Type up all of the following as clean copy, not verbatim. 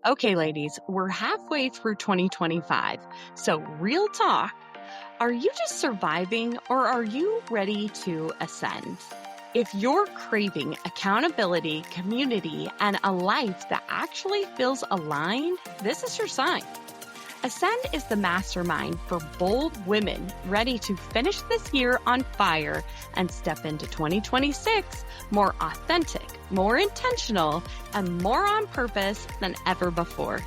Okay, ladies, we're halfway through 2025. So, real talk, are you just surviving or are you ready to ascend? If you're craving accountability, community, and a life that actually feels aligned, this is your sign. Ascend is the mastermind for bold women ready to finish this year on fire and step into 2026 more authentic, more intentional, and more on purpose than ever before.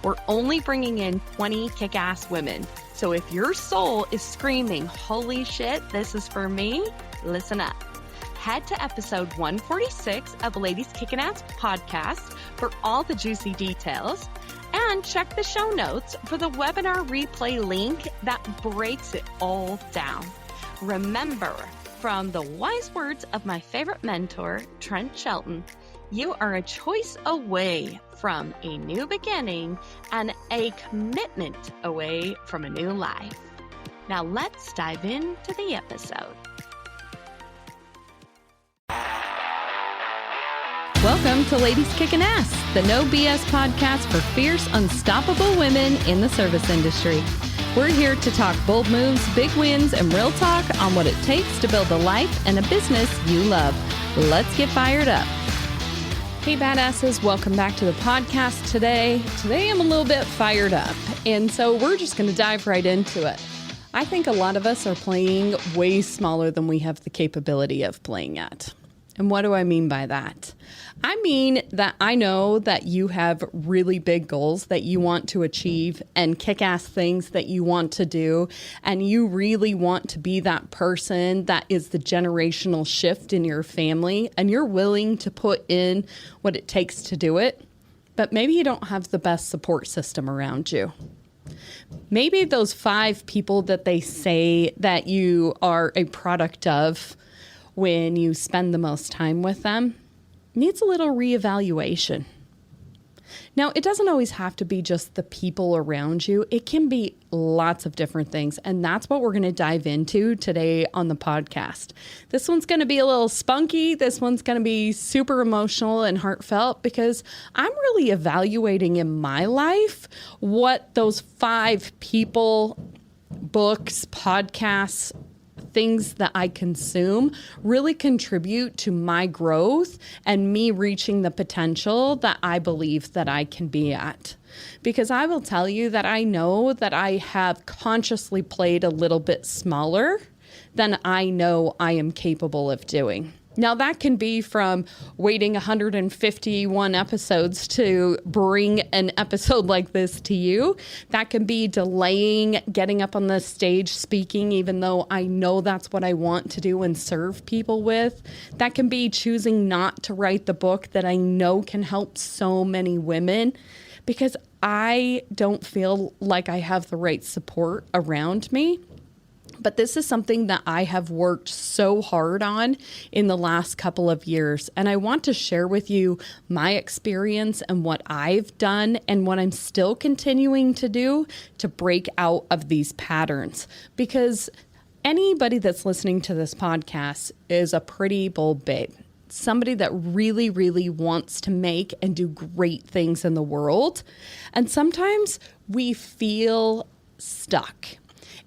We're only bringing in 20 kick-ass women. So if your soul is screaming, holy shit, this is for me, listen up. Head to episode 146 of Ladies Kickin' Ass podcast for all the juicy details. And check the show notes for the webinar replay link that breaks it all down. Remember, from the wise words of my favorite mentor, Trent Shelton, you are a choice away from a new beginning and a commitment away from a new life. Now let's dive into the episode. Welcome to Ladies Kickin' Ass, the no BS podcast for fierce, unstoppable women in the service industry. We're here to talk bold moves, big wins, and real talk on what it takes to build a life and a business you love. Let's get fired up. Hey, badasses, welcome back to the podcast today. Today I'm a little bit fired up, and so we're just going to dive right into it. I think a lot of us are playing way smaller than we have the capability of playing at. And what do I mean by that? I mean that I know that you have really big goals that you want to achieve and kick-ass things that you want to do. And you really want to be that person that is the generational shift in your family. And you're willing to put in what it takes to do it. But maybe you don't have the best support system around you. Maybe those 5 people that they say that you are a product of when you spend the most time with them needs a little reevaluation. Now, it doesn't always have to be just the people around you. It can be lots of different things, and that's what we're going to dive into today on the podcast. This one's going to be a little spunky. This one's going to be super emotional and heartfelt because I'm really evaluating in my life what those 5 people, books, podcasts, things that I consume really contribute to my growth and me reaching the potential that I believe that I can be at. Because I will tell you that I know that I have consciously played a little bit smaller than I know I am capable of doing. Now, that can be from waiting 151 episodes to bring an episode like this to you. That can be delaying getting up on the stage speaking, even though I know that's what I want to do and serve people with. That can be choosing not to write the book that I know can help so many women because I don't feel like I have the right support around me. But this is something that I have worked so hard on in the last couple of years. And I want to share with you my experience and what I've done and what I'm still continuing to do to break out of these patterns. Because anybody that's listening to this podcast is a pretty bold babe. Somebody that really, really wants to make and do great things in the world. And sometimes we feel stuck.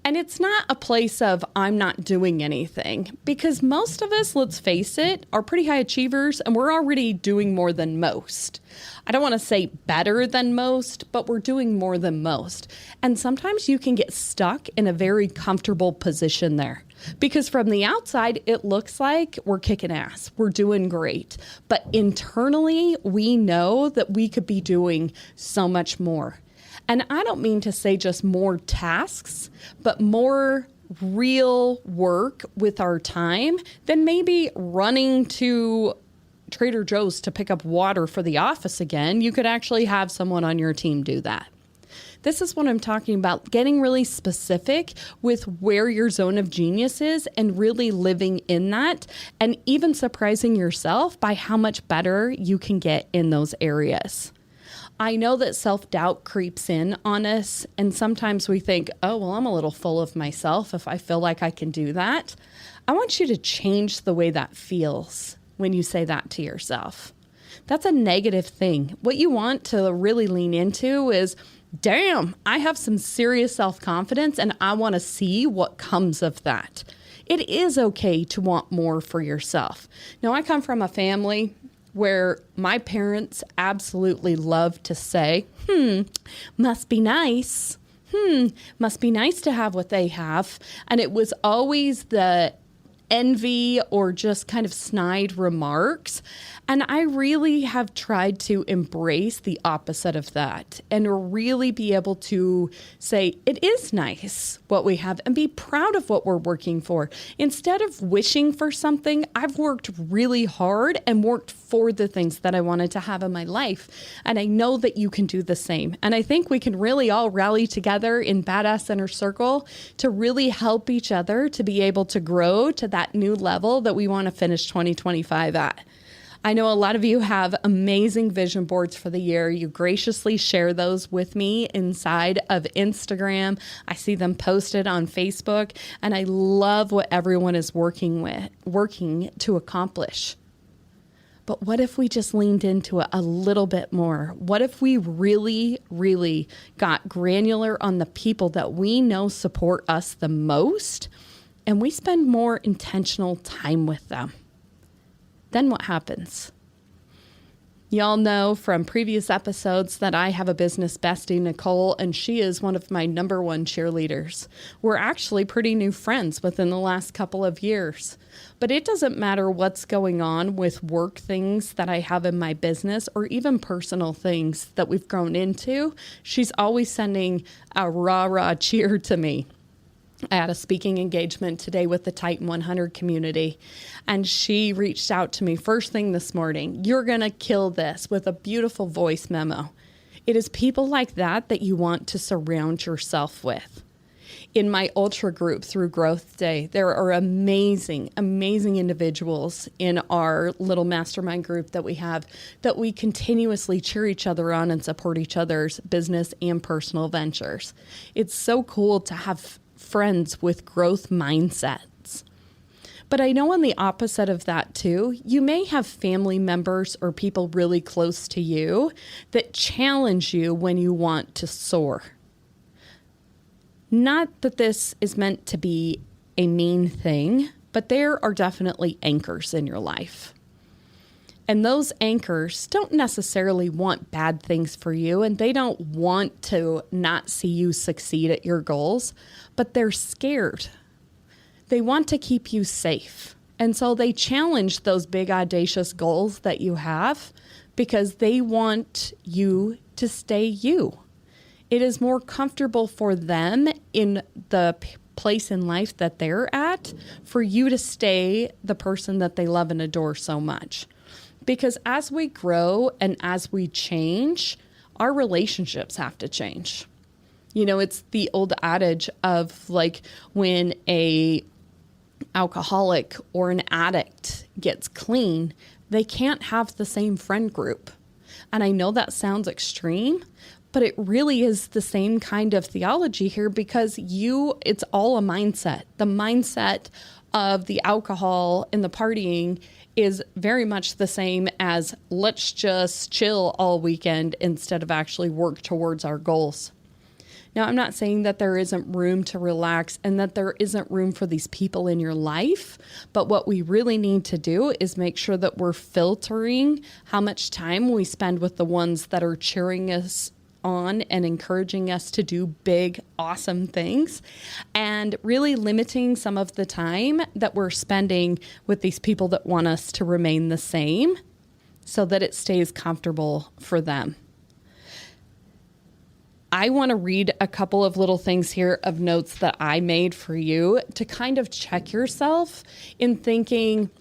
And it's not a place of I'm not doing anything because most of us, let's face it, are pretty high achievers and we're already doing more than most. I don't want to say better than most, but we're doing more than most. And sometimes you can get stuck in a very comfortable position there because from the outside, it looks like we're kicking ass. We're doing great. But internally, we know that we could be doing so much more. And I don't mean to say just more tasks, but more real work with our time than maybe running to Trader Joe's to pick up water for the office again. You could actually have someone on your team do that. This is what I'm talking about, getting really specific with where your zone of genius is and really living in that and even surprising yourself by how much better you can get in those areas. I know that self-doubt creeps in on us, and sometimes we think, oh, well, I'm a little full of myself if I feel like I can do that. I want you to change the way that feels when you say that to yourself. That's a negative thing. What you want to really lean into is, damn, I have some serious self-confidence and I want to see what comes of that. It is okay to want more for yourself. Now, I come from a family where my parents absolutely love to say, must be nice. Must be nice to have what they have. And it was always the envy or just kind of snide remarks. And I really have tried to embrace the opposite of that and really be able to say it is nice what we have and be proud of what we're working for. Instead of wishing for something, I've worked really hard and worked for the things that I wanted to have in my life. And I know that you can do the same. And I think we can really all rally together in Badass Inner Circle to really help each other to be able to grow to that new level that we want to finish 2025 at. I know a lot of you have amazing vision boards for the year. You graciously share those with me inside of Instagram. I see them posted on Facebook, and I love what everyone is working to accomplish. But what if we just leaned into it a little bit more? What if we really, really got granular on the people that we know support us the most, and we spend more intentional time with them? Then what happens? Y'all know from previous episodes that I have a business bestie, Nicole, and she is one of my number one cheerleaders. We're actually pretty new friends within the last couple of years. But it doesn't matter what's going on with work things that I have in my business or even personal things that we've grown into. She's always sending a rah-rah cheer to me. I had a speaking engagement today with the Titan 100 community, and she reached out to me first thing this morning. You're going to kill this, with a beautiful voice memo. It is people like that that you want to surround yourself with. In my ultra group through Growth Day, there are amazing, amazing individuals in our little mastermind group that we have that we continuously cheer each other on and support each other's business and personal ventures. It's so cool to have friends with growth mindsets. But I know on the opposite of that too, you may have family members or people really close to you that challenge you when you want to soar. Not that this is meant to be a mean thing, but there are definitely anchors in your life. And those anchors don't necessarily want bad things for you, and they don't want to not see you succeed at your goals, but they're scared. They want to keep you safe. And so they challenge those big, audacious goals that you have because they want you to stay you. It is more comfortable for them in the place in life that they're at for you to stay the person that they love and adore so much. Because as we grow and as we change, our relationships have to change. You know, it's the old adage of like when a alcoholic or an addict gets clean, they can't have the same friend group. And I know that sounds extreme, but it really is the same kind of theology here because it's all a mindset. The mindset of the alcohol and the partying is very much the same as let's just chill all weekend instead of actually work towards our goals. Now, I'm not saying that there isn't room to relax and that there isn't room for these people in your life, but what we really need to do is make sure that we're filtering how much time we spend with the ones that are cheering us on and encouraging us to do big, awesome things, and really limiting some of the time that we're spending with these people that want us to remain the same so that it stays comfortable for them. I want to read a couple of little things here of notes that I made for you to kind of check yourself in thinking,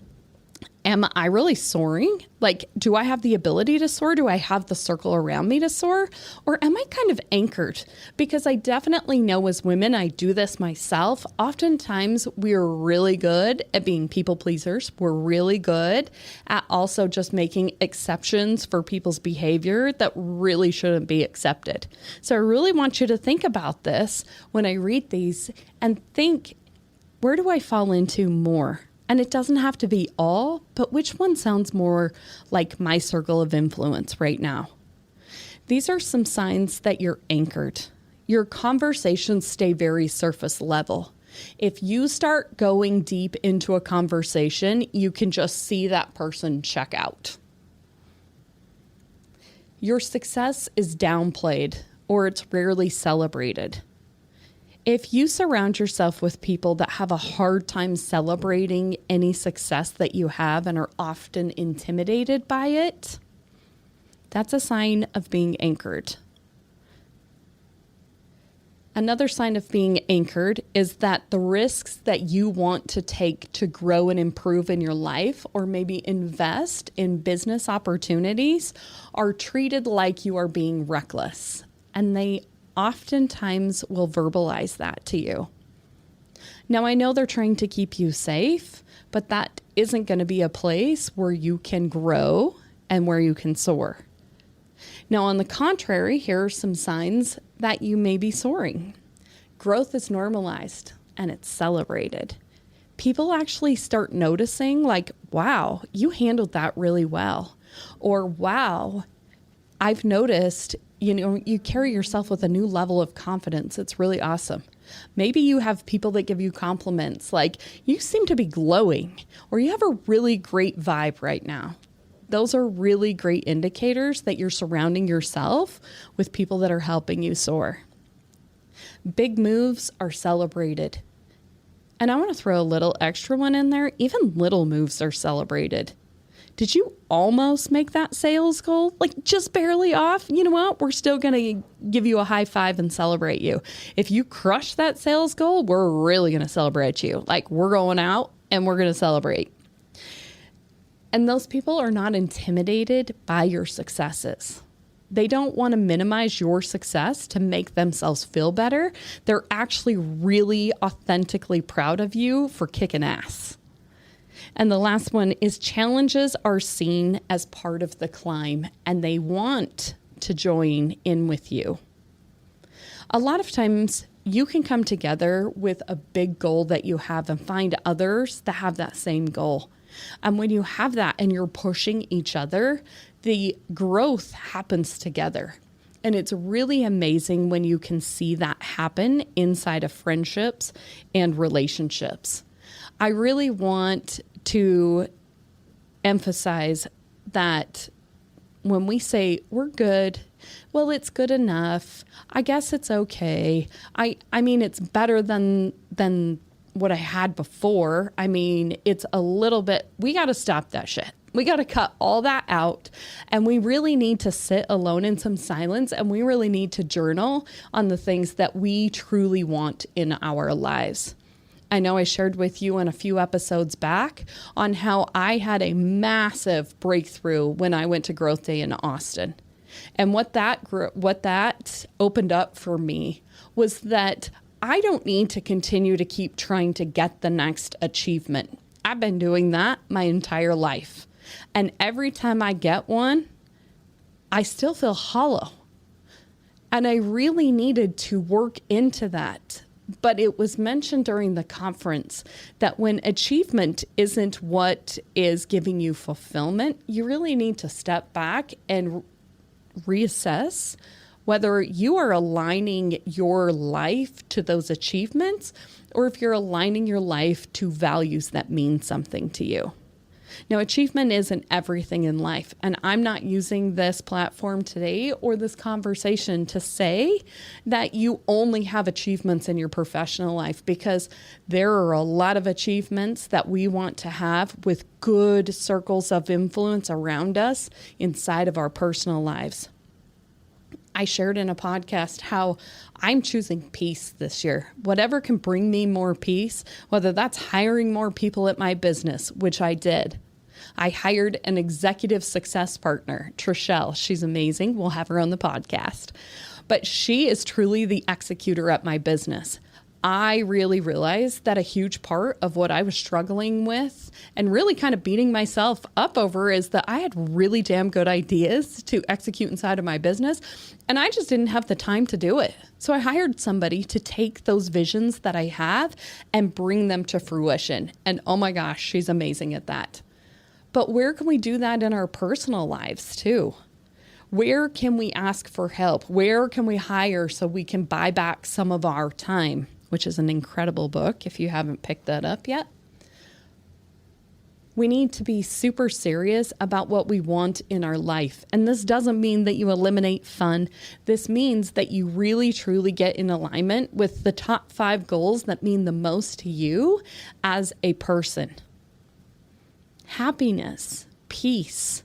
am I really soaring? Like, do I have the ability to soar? Do I have the circle around me to soar? Or am I kind of anchored? Because I definitely know as women, I do this myself. Oftentimes, we're really good at being people pleasers. We're really good at also just making exceptions for people's behavior that really shouldn't be accepted. So I really want you to think about this when I read these and think, where do I fall into more? And it doesn't have to be all, but which one sounds more like my circle of influence right now? These are some signs that you're anchored. Your conversations stay very surface level. If you start going deep into a conversation, you can just see that person check out. Your success is downplayed or it's rarely celebrated. If you surround yourself with people that have a hard time celebrating any success that you have and are often intimidated by it, that's a sign of being anchored. Another sign of being anchored is that the risks that you want to take to grow and improve in your life, or maybe invest in business opportunities, are treated like you are being reckless. And they oftentimes will verbalize that to you. Now, I know they're trying to keep you safe, but that isn't going to be a place where you can grow and where you can soar. Now, on the contrary, here are some signs that you may be soaring. Growth is normalized and it's celebrated. People actually start noticing, like, wow, you handled that really well. Or, wow, I've noticed, you carry yourself with a new level of confidence. It's really awesome. Maybe you have people that give you compliments like, you seem to be glowing, or you have a really great vibe right now. Those are really great indicators that you're surrounding yourself with people that are helping you soar. Big moves are celebrated. And I want to throw a little extra one in there. Even little moves are celebrated. Did you almost make that sales goal? Like just barely off? You know what? We're still going to give you a high five and celebrate you. If you crush that sales goal, we're really going to celebrate you. Like we're going out and we're going to celebrate. And those people are not intimidated by your successes. They don't want to minimize your success to make themselves feel better. They're actually really authentically proud of you for kicking ass. And the last one is challenges are seen as part of the climb and they want to join in with you. A lot of times you can come together with a big goal that you have and find others that have that same goal. And when you have that and you're pushing each other, the growth happens together. And it's really amazing when you can see that happen inside of friendships and relationships. I really want to emphasize that when we say we're good, well, it's good enough. I guess it's okay. I mean, it's better than what I had before. I mean, it's a little bit, we got to stop that shit. We got to cut all that out. And we really need to sit alone in some silence. And we really need to journal on the things that we truly want in our lives. I know I shared with you in a few episodes back on how I had a massive breakthrough when I went to Growth Day in Austin. And what that opened up for me was that I don't need to continue to keep trying to get the next achievement. I've been doing that my entire life. And every time I get one, I still feel hollow. And I really needed to work into that. But it was mentioned during the conference that when achievement isn't what is giving you fulfillment, you really need to step back and reassess whether you are aligning your life to those achievements or if you're aligning your life to values that mean something to you. Now, achievement isn't everything in life, and I'm not using this platform today or this conversation to say that you only have achievements in your professional life, because there are a lot of achievements that we want to have with good circles of influence around us inside of our personal lives. I shared in a podcast how I'm choosing peace this year. Whatever can bring me more peace, whether that's hiring more people at my business, which I did. I hired an executive success partner, Trishelle. She's amazing. We'll have her on the podcast. But she is truly the executor at my business. I really realized that a huge part of what I was struggling with and really kind of beating myself up over is that I had really damn good ideas to execute inside of my business, and I just didn't have the time to do it. So I hired somebody to take those visions that I have and bring them to fruition. And oh my gosh, she's amazing at that. But where can we do that in our personal lives too? Where can we ask for help? Where can we hire so we can buy back some of our time? Which is an incredible book if you haven't picked that up yet. We need to be super serious about what we want in our life. And this doesn't mean that you eliminate fun. This means that you really, truly get in alignment with the top 5 goals that mean the most to you as a person. Happiness, peace,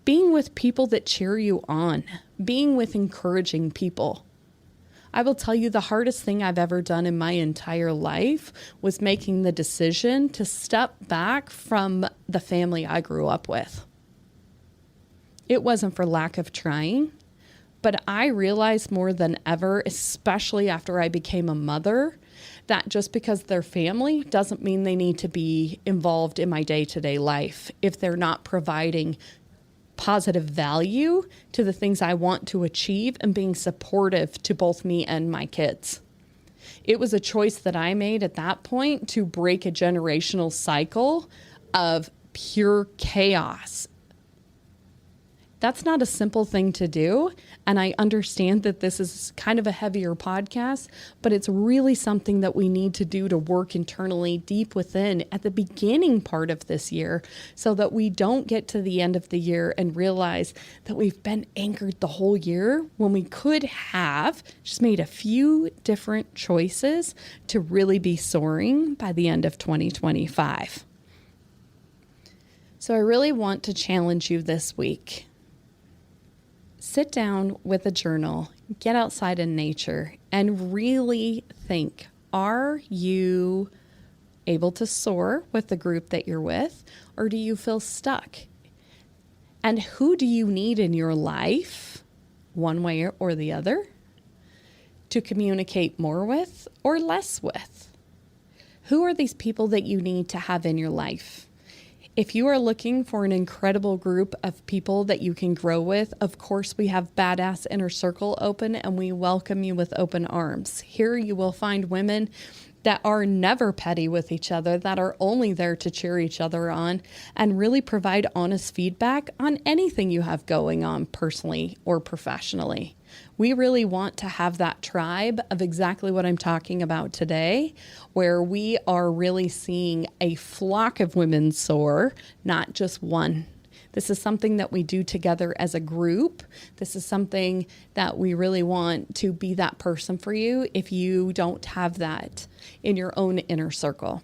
being with people that cheer you on, being with encouraging people. I will tell you the hardest thing I've ever done in my entire life was making the decision to step back from the family I grew up with. It wasn't for lack of trying, but I realized more than ever, especially after I became a mother, that just because they're family doesn't mean they need to be involved in my day-to-day life if they're not providing positive value to the things I want to achieve and being supportive to both me and my kids. It was a choice that I made at that point to break a generational cycle of pure chaos. That's not a simple thing to do. And I understand that this is kind of a heavier podcast, but it's really something that we need to do to work internally deep within at the beginning part of this year so that we don't get to the end of the year and realize that we've been anchored the whole year when we could have just made a few different choices to really be soaring by the end of 2025. So I really want to challenge you this week. Sit down with a journal, get outside in nature, and really think, are you able to soar with the group that you're with, or do you feel stuck? And who do you need in your life, one way or the other, to communicate more with or less with? Who are these people that you need to have in your life? If you are looking for an incredible group of people that you can grow with, of course, we have Badass Inner Circle open and we welcome you with open arms. Here you will find women that are never petty with each other, that are only there to cheer each other on and really provide honest feedback on anything you have going on personally or professionally. We really want to have that tribe of exactly what I'm talking about today, where we are really seeing a flock of women soar, not just one. This is something that we do together as a group. This is something that we really want to be that person for you if you don't have that in your own inner circle.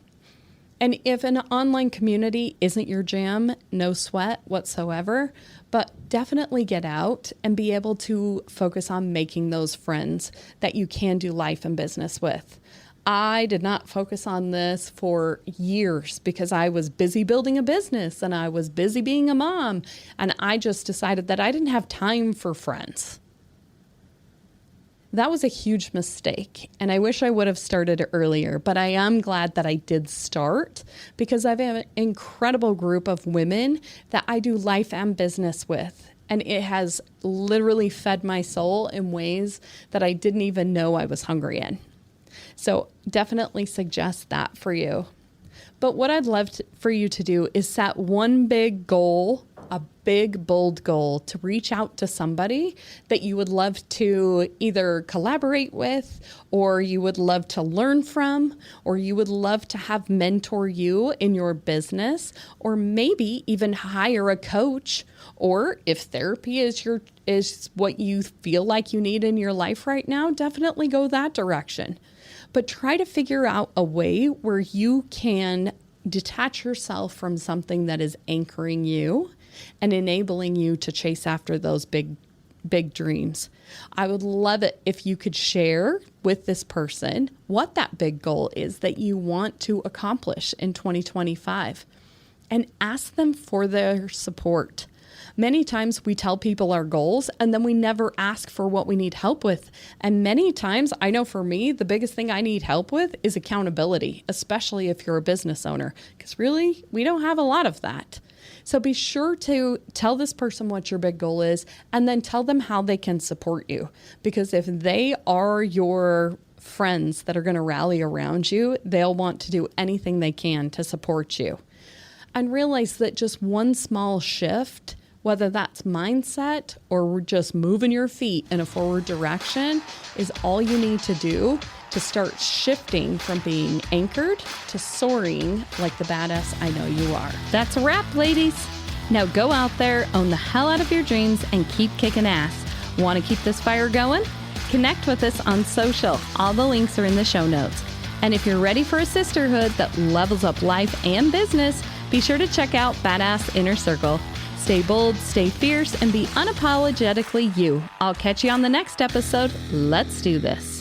And if an online community isn't your jam, no sweat whatsoever, but definitely get out and be able to focus on making those friends that you can do life and business with. I did not focus on this for years because I was busy building a business and I was busy being a mom, and I just decided that I didn't have time for friends. That was a huge mistake, and I wish I would have started earlier, but I am glad that I did start because I have an incredible group of women that I do life and business with, and it has literally fed my soul in ways that I didn't even know I was hungry in. So definitely suggest that for you. But what I'd love for you to do is set one big goal, a big, bold goal to reach out to somebody that you would love to either collaborate with, or you would love to learn from, or you would love to have mentor you in your business, or maybe even hire a coach, or if therapy is what you feel like you need in your life right now, definitely go that direction. But try to figure out a way where you can detach yourself from something that is anchoring you and enabling you to chase after those big dreams. I would love it if you could share with this person what that big goal is that you want to accomplish in 2025 and ask them for their support. Many times we tell people our goals and then we never ask for what we need help with. And many times, I know for me, the biggest thing I need help with is accountability, especially if you're a business owner, because really, we don't have a lot of that. So be sure to tell this person what your big goal is and then tell them how they can support you. Because if they are your friends that are going to rally around you, they'll want to do anything they can to support you. And realize that just one small shift, whether that's mindset or just moving your feet in a forward direction, is all you need to do to start shifting from being anchored to soaring like the badass I know you are. That's a wrap, ladies. Now go out there, own the hell out of your dreams, and keep kicking ass. Want to keep this fire going? Connect with us on social. All the links are in the show notes. And if you're ready for a sisterhood that levels up life and business, be sure to check out Badass Inner Circle. Stay bold, stay fierce, and be unapologetically you. I'll catch you on the next episode. Let's do this.